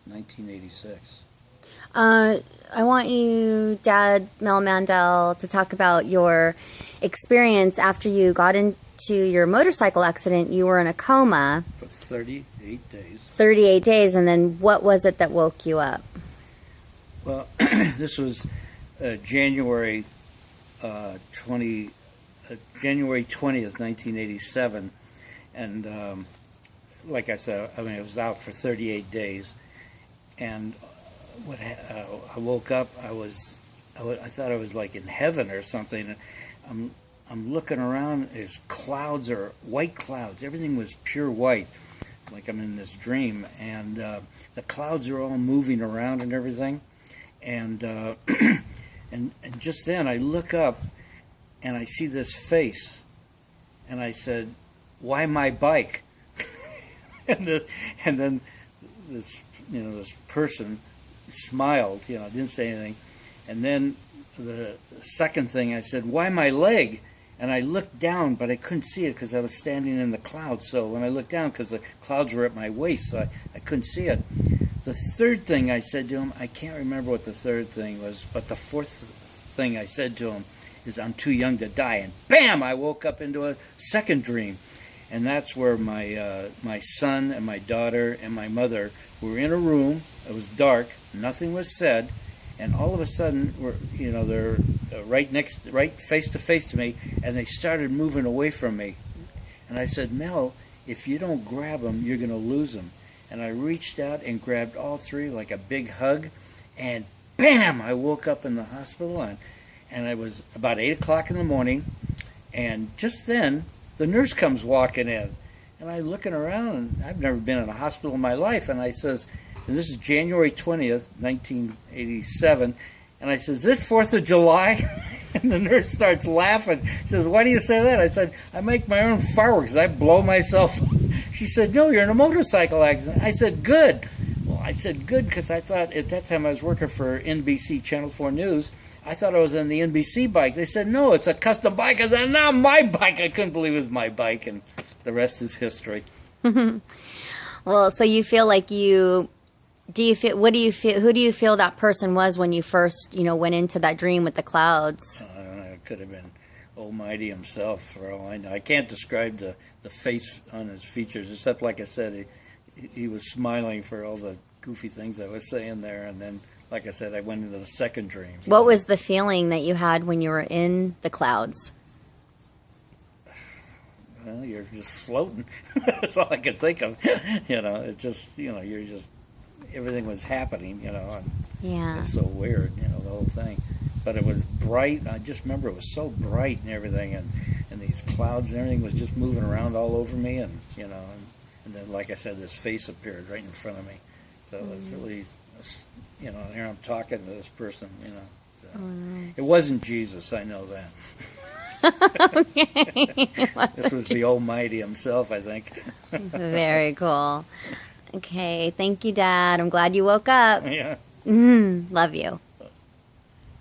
1986. I want you, Dad Mel Mandel, to talk about your experience after you got into your motorcycle accident. You were in a coma For 38 days. 38 days, and then what was it that woke you up? Well, this was January 20th, 1987, and like I said, I mean, I was out for 38 days, and I woke up. I thought I was like in heaven or something. I'm looking around. There's clouds, or white clouds. Everything was pure white, like I'm in this dream. And the clouds are all moving around and everything. And and just then I look up and I see this face, and I said, "Why my bike?" and then this person smiled, didn't say anything. And then the second thing I said, "Why my leg?" And I looked down, but I couldn't see it because I was standing in the clouds. So when I looked down, because the clouds were at my waist, so I couldn't see it. The third thing I said to him, I can't remember what the third thing was, but the fourth thing I said to him is, "I'm too young to die." And bam, I woke up into a second dream. And that's where my son and my daughter and my mother were in a room. It was dark, nothing was said, and all of a sudden, they're right face to face to me, and they started moving away from me. And I said, "Mel, if you don't grab them, you're going to lose them." And I reached out and grabbed all three like a big hug, and bam, I woke up in the hospital, and it was about 8 o'clock in the morning, and just then, the nurse comes walking in, and I'm looking around, and I've never been in a hospital in my life, and I says, and this is January 20th, 1987, and I says, "Is it 4th of July?" And the nurse starts laughing. She says, "Why do you say that?" I said, "I make my own fireworks. I blow myself." She said, "No, you're in a motorcycle accident." I said, "Good." Well, I said, "Good," because I thought at that time I was working for NBC Channel 4 News. I thought I was on the NBC bike. They said, "No, it's a custom bike." I said, "No, my bike." I couldn't believe it was my bike, and the rest is history. Well, so you feel like who do you feel that person was when you first, went into that dream with the clouds? I don't know. It could have been Almighty himself, for all I know. I can't describe the face on his features, except, like I said, he was smiling for all the goofy things I was saying there, and then, like I said, I went into the second dream. What was the feeling that you had when you were in the clouds? Well, you're just floating. That's all I could think of. It just, you're just, everything was happening, and yeah. It's so weird, the whole thing. But it was bright. I just remember it was so bright and everything, and these clouds and everything was just moving around all over me, and then, like I said, this face appeared right in front of me. So it's really, here I'm talking to this person, So. It wasn't Jesus, I know that. Okay. This was the Almighty himself, I think. Very cool. Okay, thank you, Dad. I'm glad you woke up. Yeah. Love you.